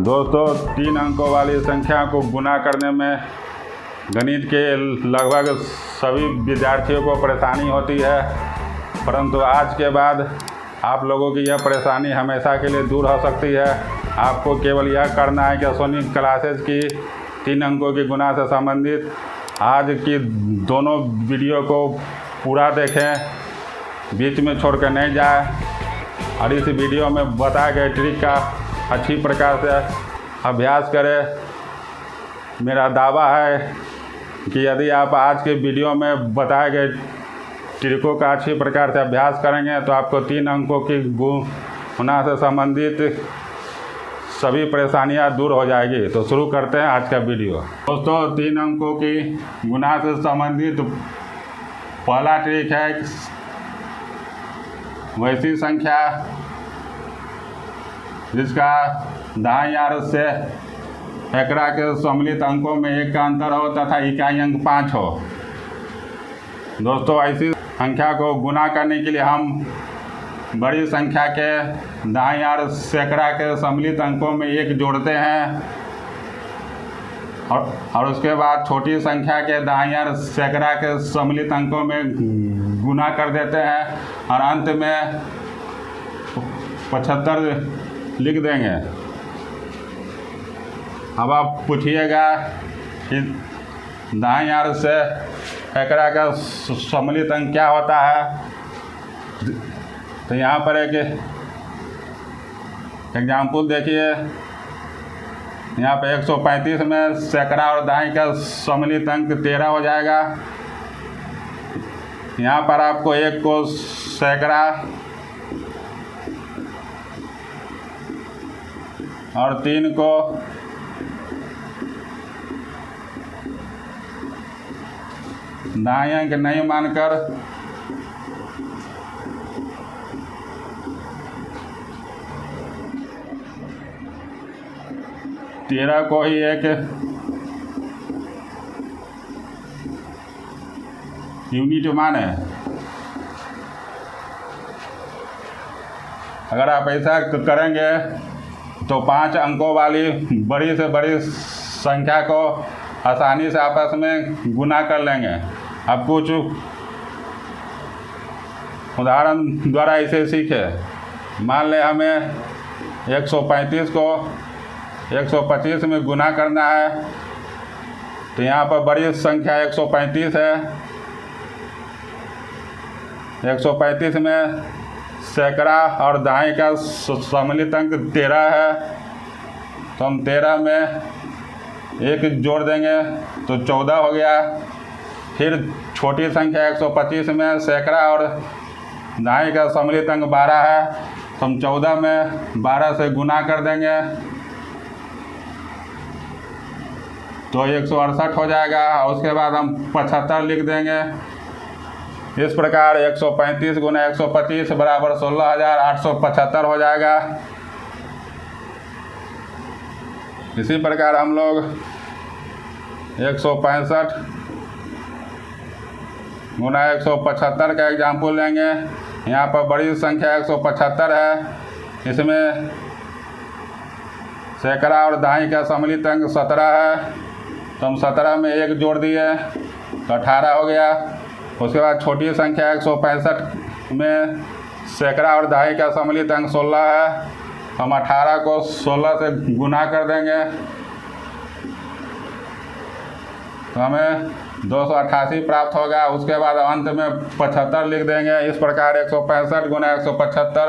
दोस्तों, 3 अंकों वाली संख्या को गुना करने में गणित के लगभग सभी विद्यार्थियों को परेशानी होती है, परंतु आज के बाद आप लोगों की यह परेशानी हमेशा के लिए दूर हो सकती है। आपको केवल यह करना है कि सोनी क्लासेस की 3 अंकों की गुना से संबंधित आज की दोनों वीडियो को पूरा देखें, बीच में छोड़कर नहीं जाए और इस वीडियो में बताए गए ट्रिक का अच्छी प्रकार से अभ्यास करें। मेरा दावा है कि यदि आप आज के वीडियो में बताए गए ट्रिकों का अच्छी प्रकार से अभ्यास करेंगे तो आपको 3 अंकों की गुना से संबंधित सभी परेशानियां दूर हो जाएगी। तो शुरू करते हैं आज का वीडियो। दोस्तों, 3 अंकों की गुना से संबंधित पहला ट्रिक है वैसी संख्या जिसका दाईं ओर से सैकड़ा के सम्मिलित अंकों में 1 का अंतर हो तथा इकाई अंक 5 हो। दोस्तों, ऐसी संख्या को गुना करने के लिए हम बड़ी संख्या के दाईं ओर सैकड़ा के सम्मिलित अंकों में 1 जोड़ते हैं और उसके बाद छोटी संख्या के दाईं ओर सैकड़ा के सम्मिलित अंकों में गुना कर देते हैं और अंत में 75 लिख देंगे। अब आप पूछिएगा कि दाईं ओर से सैकड़ा का सम्मिलित अंक क्या होता है। तो यहाँ पर एक एग्जाम्पल देखिए। यहाँ पे 135 में सैकड़ा और दाईं का सम्मिलित अंक 13 हो जाएगा। यहाँ पर आपको 1 को सैकड़ा और 3 को दाईं अंक नहीं मानकर तेरह को ही एक यूनिट माने। अगर आप ऐसा करेंगे तो 5 अंकों वाली बड़ी से बड़ी संख्या को आसानी से आपस में गुना कर लेंगे। अब कुछ उदाहरण द्वारा इसे सीखें। मान लें हमें 135 को 125 में गुना करना है, तो यहाँ पर बड़ी संख्या 135 है। 135 में सैकड़ा और दाईं का सम्मिलित अंक 13 है, तो हम 13 में 1 जोड़ देंगे तो 14 हो गया। फिर छोटी संख्या 125 में सैकड़ा और दाईं का सम्मिलित अंक 12 है, तो हम 14 में 12 से गुना कर देंगे तो 168 हो जाएगा। और उसके बाद हम 75 लिख देंगे। इस प्रकार 135 गुना 125 बराबर 16,875 हो जाएगा। इसी प्रकार हम लोग 165 गुना 175 का एग्जाम्पल लेंगे। यहाँ पर बड़ी संख्या 175 है, इसमें सैकड़ा और दाईं का सम्मिलित अंक 17 है, तो हम 17 में 1 जोड़ दिए तो 18 हो गया। उसके बाद छोटी संख्या 165 में सैकड़ा और दाईं का सम्मिलित अंक 16 है, हम 18 को 16 से गुना कर देंगे तो हमें 288 प्राप्त होगा। उसके बाद अंत में 75 लिख देंगे। इस प्रकार 165 गुना 175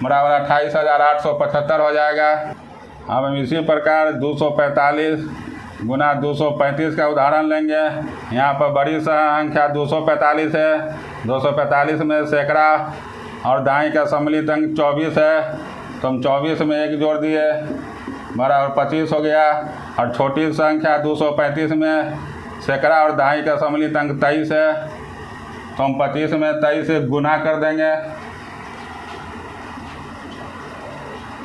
बराबर 28,875 हो जाएगा। अब हम इसी प्रकार 245 गुना 235 का उदाहरण लेंगे। यहाँ पर बड़ी संख्या 245 है। 245 में सैकड़ा और दाईं का सम्मिलित अंक 24 है, तो हम 24 में 1 जोड़ दिए बराबर 25 हो गया। और छोटी संख्या 235 में सैकड़ा और दाईं का सम्मिलित अंक 23 है, तो हम 25 में 23 से गुना कर देंगे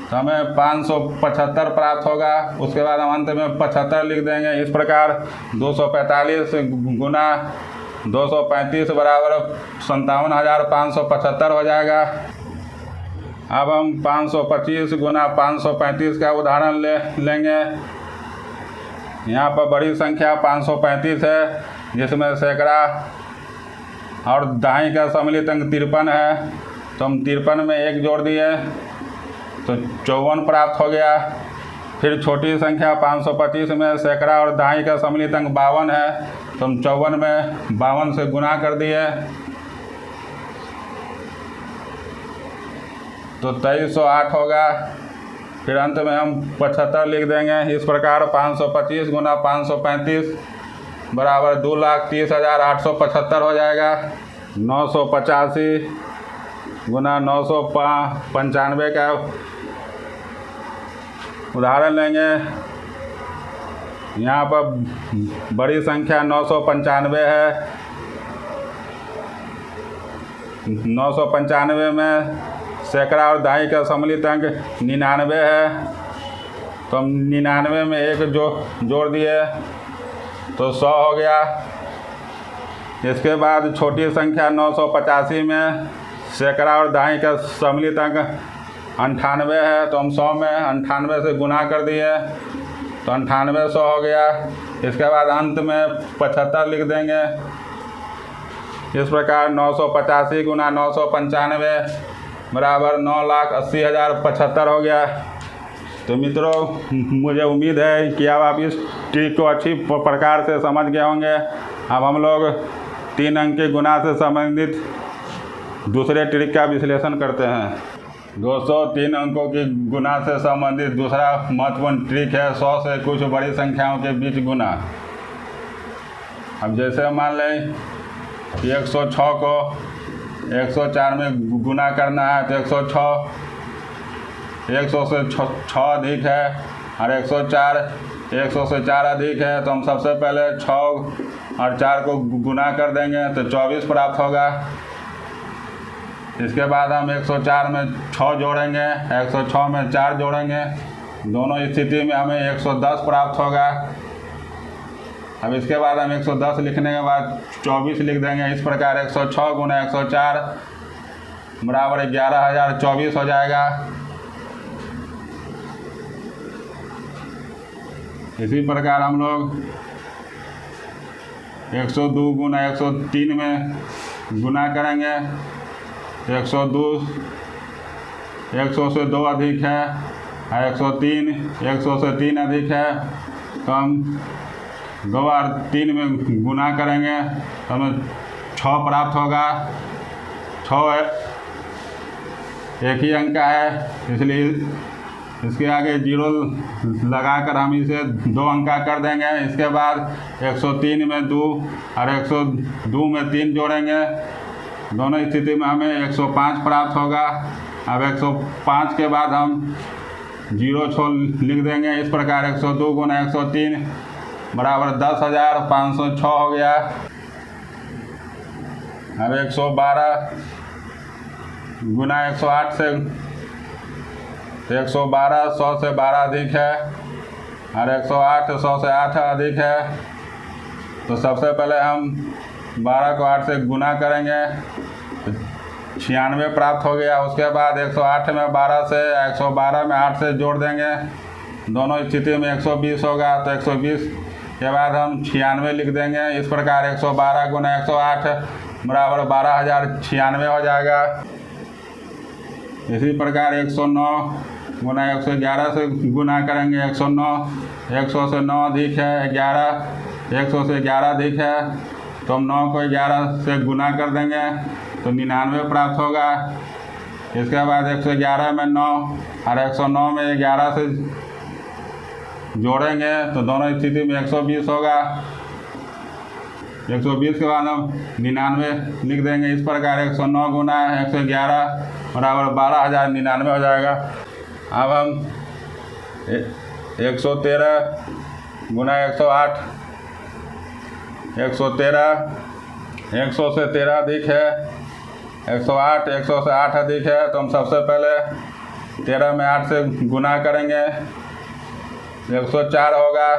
तो हमें 575 प्राप्त होगा। उसके बाद हम अंत में 75 लिख देंगे। इस प्रकार 245 गुना 235 बराबर 57,575 हो जाएगा। अब हम 525 गुना 535 का उदाहरण लेंगे। यहाँ पर बड़ी संख्या 535 है, जिसमें सैकड़ा और दहाई का सम्मिलित अंक 53 है। तो हम 53 में 1 जोड़ दिए तो 54 प्राप्त हो गया। फिर छोटी संख्या 525 में सैकड़ा और दहाई का सम्मिलित अंक 52 है, तो हम 54 में 52 से गुना कर दिए तो 2308 होगा। फिर अंत में हम 75 लिख देंगे। इस प्रकार 525 गुना 535 बराबर 2,30,875 हो जाएगा। 985 गुना 995 का उदाहरण लेंगे। यहाँ पर बड़ी संख्या 995 है। 995 में सैकड़ा और दहाई का सम्मिलित अंक 99 है, तो हम 99 में 1 जोड़ दिए तो 100 हो गया। इसके बाद छोटी संख्या 985 में सैकड़ा और दहाई का सम्मिलित अंक 98 है, तो हम 100 में 98 से गुना कर दिए तो 98 100 हो गया। इसके बाद अंत में 75 लिख देंगे। इस प्रकार 985 गुना 995 बराबर 9,80,075 हो गया। तो मित्रों, मुझे उम्मीद है कि अब आप इस ट्रिक को अच्छी प्रकार से समझ गए होंगे। अब हम लोग 3 अंक के गुना से संबंधित दूसरे ट्रिक का विश्लेषण करते हैं। दोस्तों, 3 अंकों की गुना से संबंधित दूसरा महत्वपूर्ण ट्रिक है 100 से कुछ बड़ी संख्याओं के बीच गुना। अब जैसे मान लें कि 106 को 104 में गुना करना है, तो 106 100 से 6 अधिक है और 104 100 से 4 अधिक है, तो हम सबसे पहले 6 और 4 को गुना कर देंगे तो 24 प्राप्त होगा। इसके बाद हम 104 में 6 जोड़ेंगे, 106 में 4 जोड़ेंगे, दोनों स्थिति में हमें 110 प्राप्त होगा। अब इसके बाद हम 110 लिखने के बाद 24 लिख देंगे। इस प्रकार 106 गुना 104 बराबर 11,024 हो जाएगा। इसी प्रकार हम लोग 102 गुना 103 में गुना करेंगे। 102 100 से 2 अधिक है और 103 100 से 3 अधिक है, तो हम 2 और 3 में गुना करेंगे तो हमें 6 प्राप्त होगा। 6 एक ही अंक का है, इसलिए इसके आगे 0 लगाकर हम इसे 2 अंक का कर देंगे। इसके बाद 103 में 2 और 102 में 3 जोड़ेंगे, दोनों स्थिति में हमें 105 प्राप्त होगा। अब 105 के बाद हम 0 छोड़ लिख देंगे। इस प्रकार 102 गुना 103 बराबर 10,506 हो गया। अब 112 गुना 108 से 112 100 से 12 अधिक है और 108 100 से 8 अधिक है, तो सबसे पहले हम 12 को 8 से गुना करेंगे तो 96 प्राप्त हो गया। उसके बाद 108 में 12 से 112 में 8 से जोड़ देंगे, दोनों स्थिति में 120 होगा। तो 120 के बाद हम 96 लिख देंगे। इस प्रकार 112 गुना 108 बराबर 12,096 हो जाएगा। इसी प्रकार 109 गुना 111 से गुना करेंगे। 109 100 से 9 अधिक है, 11 100 से 11 अधिक है, तो हम 9 को 11 से गुना कर देंगे तो 99 प्राप्त होगा। इसके बाद 111 में 9 और 109 में 11 से जोड़ेंगे तो दोनों स्थिति में 120 होगा। 120 के बाद हम 99 लिख देंगे। इस प्रकार 109 गुना 111 बराबर 12,099 हो जाएगा। अब हम 113 गुना 108 113 100 से 13 अधिक है, 108 100 से 8 अधिक है, तो हम सबसे पहले 13 में 8 से गुना करेंगे, 104 होगा।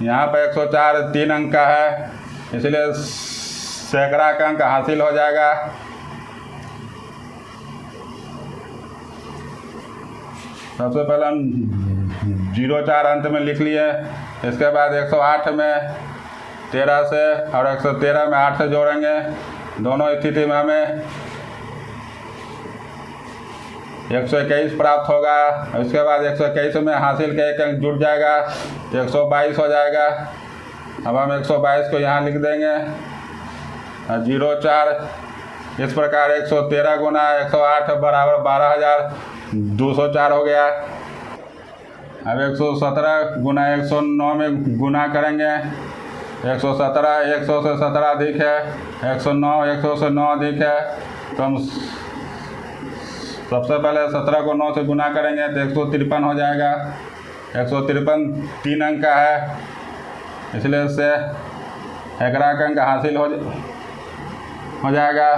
यहाँ पर 104 3 अंक का है, इसलिए सैकड़ा का अंक हासिल हो जाएगा। सबसे पहले हम 0-4 अंत में लिख लिए। इसके बाद 108 में 13 से और 113 में 8 से जोड़ेंगे। दोनों स्थिति में हमें 121 प्राप्त होगा। इसके बाद 121 में हासिल का एक अंक जुड़ जाएगा, 122 हो जाएगा। अब हम 122 को यहाँ लिख देंगे। 0-4 इस प्रकार 113 गुना 108 बराबर 12,204 हो गया। अब 117 गुना 109 में गुना करेंगे। 117 100 से 17 अधिक है, 109 100 से 9 अधिक है, तो हम सबसे पहले 17 को 9 से गुना करेंगे तो 153 हो जाएगा। 153 3 अंक का है, इसलिए इससे 11 अंक हासिल हो जाएगा।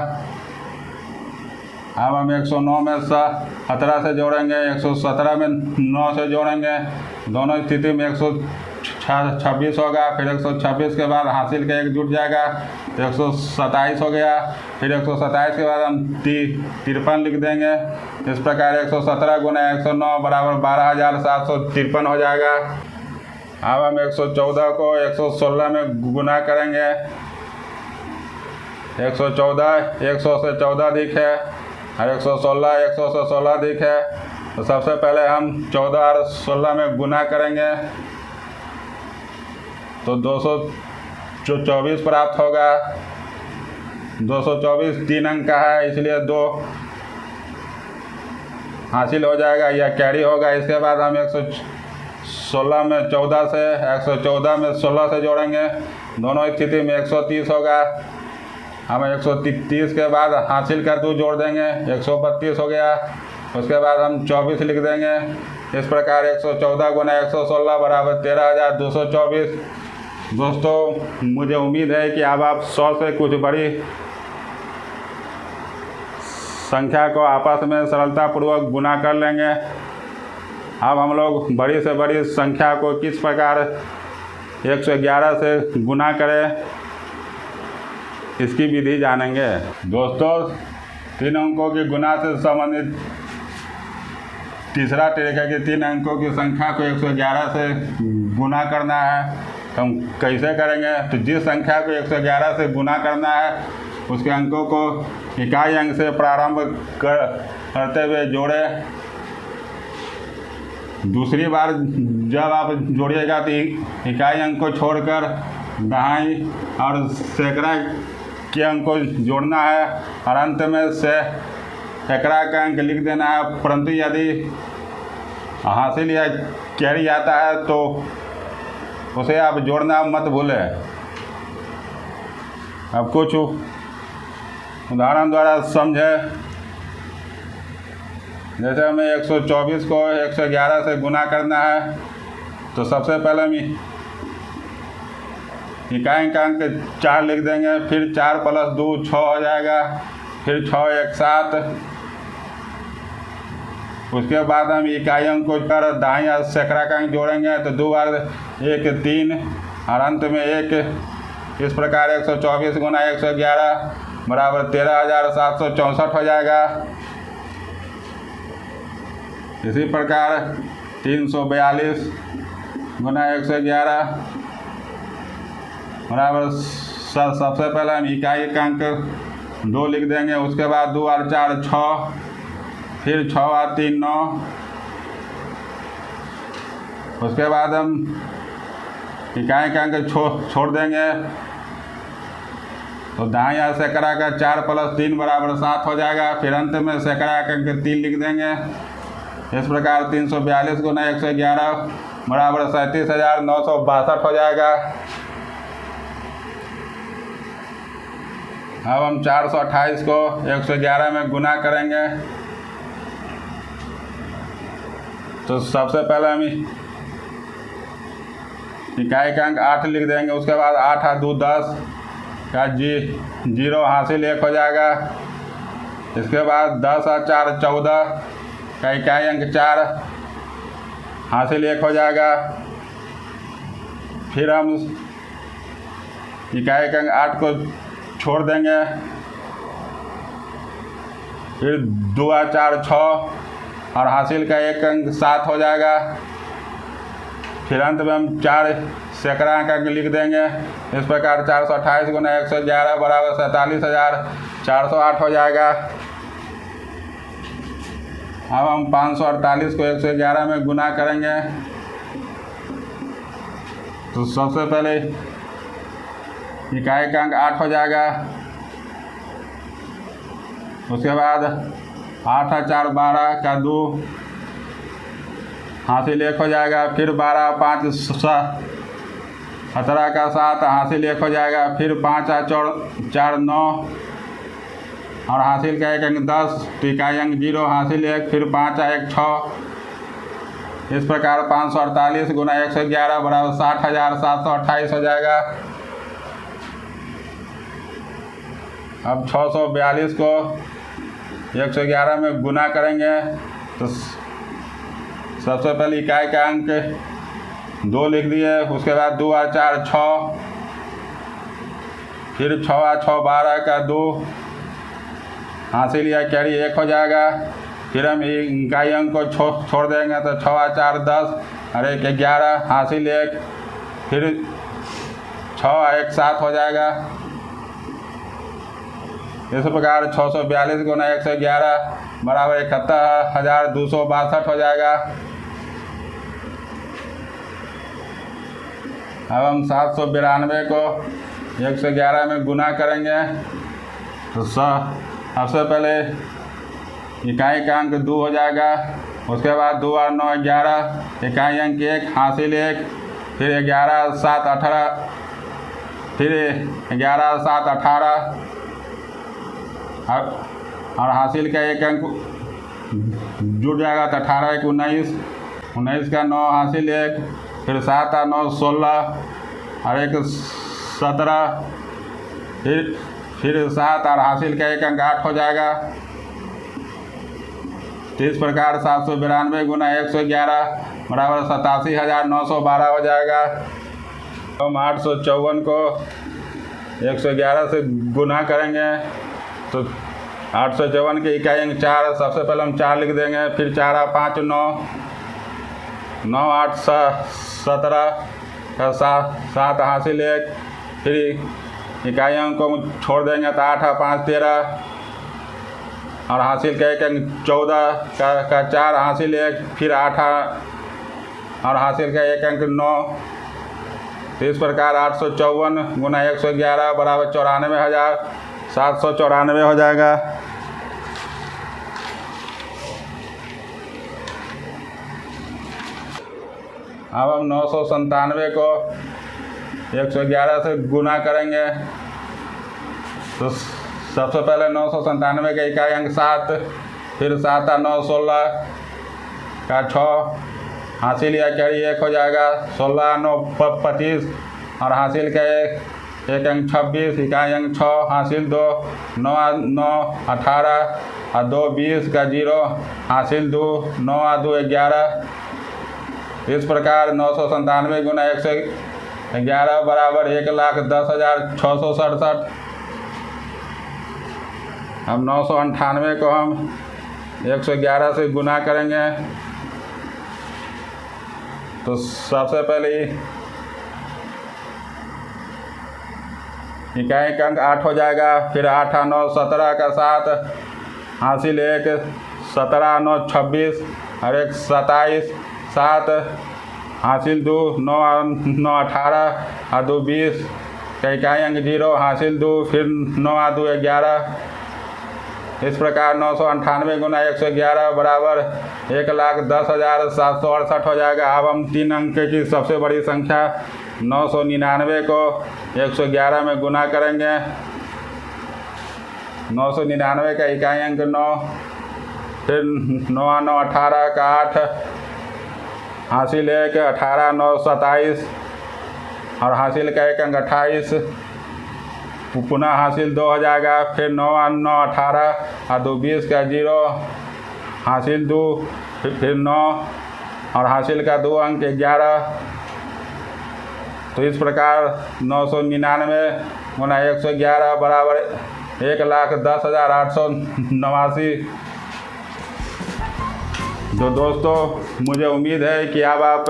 अब हम 109 में 17 से जोड़ेंगे, 117 में 9 से जोड़ेंगे। दोनों स्थिति में 126 होगा। फिर 126 के बाद हासिल का एक जुट जाएगा तो 127 हो गया। फिर 127 के बाद हम 53 लिख देंगे। इस प्रकार 117 गुना 109 बराबर 12,753 हो जाएगा। अब हम 114 को 116 में गुना करेंगे। 114 100 से 14 अधिक है और 116 100 से 16 अधिक है, तो सबसे पहले हम 14 और 16 में गुना करेंगे तो 224 प्राप्त होगा। 224 3 अंक का है, इसलिए 2 हासिल हो जाएगा या कैरी होगा। इसके बाद हम 116 में 14 से 114 में 16 से जोड़ेंगे। दोनों स्थिति में 130 होगा। हम 130 के बाद हासिल का 2 जोड़ देंगे, 132 हो गया। उसके बाद हम 24 लिख देंगे। इस प्रकार 114 गुना 116 बराबर 13,224। दोस्तों, मुझे उम्मीद है कि अब आप 100 से कुछ बड़ी संख्या को आपस में सरलतापूर्वक गुना कर लेंगे। अब हम लोग बड़ी से बड़ी संख्या को किस प्रकार 111 से गुना करें, इसकी विधि जानेंगे। दोस्तों, 3 अंकों की गुना से संबंधित तीसरा ट्रिक है कि 3 अंकों की संख्या को 111 से गुना करना है। तो हम कैसे करेंगे? तो जिस संख्या को 111 से गुना करना है उसके अंकों को इकाई अंक से प्रारंभ करते हुए जोड़े। दूसरी बार जब आप जोड़िएगा तो इकाई अंक को छोड़कर दहाई और सैकड़ा के अंक को जोड़ना है और अंत में सैकड़ा का अंक लिख देना है। परंतु यदि हासिल या कैरी आता है तो उसे आप जोड़ना मत भूलें। अब कुछ उदाहरण द्वारा समझें। जैसे हमें 124 को 111 से गुना करना है तो सबसे पहले हम इकाई का अंक 4 लिख देंगे। फिर 4 + 2 6 हो जाएगा। फिर 6 1 7। उसके बाद हम इकाई अंक को कर दाएं या सैकड़ा का अंक जोड़ेंगे तो 2 बार 1 3 और अंत में 1। इस प्रकार 124 गुना 111 बराबर 13,764 हो जाएगा। इसी प्रकार 342 गुना 111 बराबर सबसे पहले हम इकाई का अंक 2 लिख देंगे। उसके बाद 2 और 4 6, फिर 6 और 3 9। उसके बाद हम इकाई का अंक छोड़ देंगे तो दाएं या सैकड़ा का 4 + 3 बराबर 7 हो जाएगा। फिर अंत में सैकड़ा का अंक 3 लिख देंगे। इस प्रकार 342 गुना 111 बराबर 37,962 हो जाएगा। अब हम 428 को 111 में गुना करेंगे तो सबसे पहले हम इकाई का अंक 8 लिख देंगे। उसके बाद 8 और 2 10 का 0 हासिल 1 हो जाएगा। इसके बाद 10 और 4 14 का इकाई अंक 4 हासिल 1 हो जाएगा। फिर हम इकाई का अंक 8 को छोड़ देंगे। फिर 2 और 4 6 और हासिल का एक अंक 7 हो जाएगा। फिर अंत में हम 4 सैकड़ा अंक लिख देंगे। इस प्रकार 428 गुना 111 बराबर 47,408 हो जाएगा। अब हम 548 को 111 में गुना करेंगे। तो सबसे पहले इकाई का अंक 8 हो जाएगा। उसके बाद 8 और 4 12 का 2 हासिल 1 हो जाएगा। फिर 12 5 17 का 7 हासिल 1 हो जाएगा। फिर 5 और 4 9 और हासिल का एक अंक 10, तो इकाई अंक 0 हासिल 1, फिर 5 और 1 6। इस प्रकार 548 गुना 111 बराबर 60,728 हो जाएगा। अब 642 को 111 में गुना करेंगे। तो सबसे पहले इकाई का अंक 2 लिख दिए। उसके बाद 2 और 4 6, फिर 6 और 6 12 का 2 हासिल या कैरी 1 हो जाएगा। फिर हम इकाई अंक को छोड़ देंगे, तो 6 और 4 10 और 1 11 हासिल 1, फिर 6 और 1 7 हो जाएगा। इस प्रकार 642 गुना 111 बराबर 71,262 हो जाएगा। अब हम 792 को 111 में गुना करेंगे। तो सबसे पहले इकाई का अंक 2 हो जाएगा। उसके बाद 2 और 9 11, इकाई अंक 1 हासिल 1, फिर 11 7 18, फिर 11 7 18 और हासिल का एक अंक जुड़ जाएगा। तो 18 1 19, 19 का 9 हासिल 1, फिर 7 और 9 16 और 1 17, फिर 7 और हासिल का एक अंक 8 हो जाएगा। तो इस प्रकार 792 गुना 111 बराबर 87,912 हो जाएगा। हम 854 को 111 से गुना करेंगे। तो 854 के इकाई अंक 4, सबसे पहले हम 4 लिख देंगे। फिर 4 और 5 9, 9 8 17 का 7 हासिल 1, फिर इकाई अंक को छोड़ देंगे। तो 8 और 5 13 और हासिल का एक अंक 14 का 4 हासिल 1, फिर 8 और हासिल का एक अंक 9। तो इस प्रकार 854 गुना 111 बराबर 94,794 हो जाएगा। अब हम 997 को 111 से गुना करेंगे। तो सबसे पहले 997 का इकाई अंक 7, फिर 7 और 9 16 का 6 हासिल या कैरी 1 हो जाएगा। 16 और 9 25 और हासिल का एक अंक 26, इकाई अंक 6 हासिल 2, 9 और 9 18 और 2 20 का 0 हासिल 2, 9 और 2 11। इस प्रकार 997 गुना 111 बराबर 1,10,667। अब 998 को हम 111 से गुना करेंगे। तो सबसे पहले इकाई का अंक 8 हो जाएगा। फिर 8 और 9 17 का 7 हासिल 1, 17 और 9 26 और 1 27 7 हासिल 2, 9 और 9 18 और 2 20 का इकाई अंक 0 हासिल 2, फिर 9 और 2 11। इस प्रकार 998 गुना 111 बराबर 1,10,768 हो जाएगा। अब हम 3 अंक की सबसे बड़ी संख्या 999 को 111 में गुना करेंगे। 999 का इकाई अंक 9, फिर 9 और 9 18 का 8 हासिल 1, 18 9 27 और हासिल का एक अंक 28, पुनः हासिल 2 हो जाएगा। फिर 9 और 9 18 और 2 20 का 0 हासिल 2, फिर 9 और हासिल का 2 अंक 11। तो इस प्रकार 999 गुना 111 बराबर 1,10,889। तो दोस्तों, मुझे उम्मीद है कि अब आप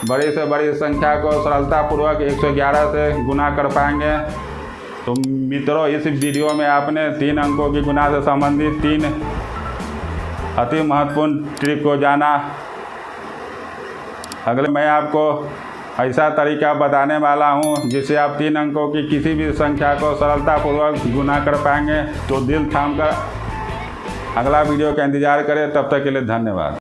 बड़ी से बड़ी संख्या को सरलतापूर्वक 111 से गुना कर पाएंगे। तो मित्रों, इस वीडियो में आपने 3 अंकों की गुना से संबंधित 3 अति महत्वपूर्ण ट्रिक को जाना। अगले मैं आपको ऐसा तरीका बताने वाला हूं जिससे आप 3 अंकों की किसी भी संख्या को सरलतापूर्वक गुना कर पाएंगे। तो दिल थाम कर अगला वीडियो का इंतज़ार करें। तब तक के लिए धन्यवाद।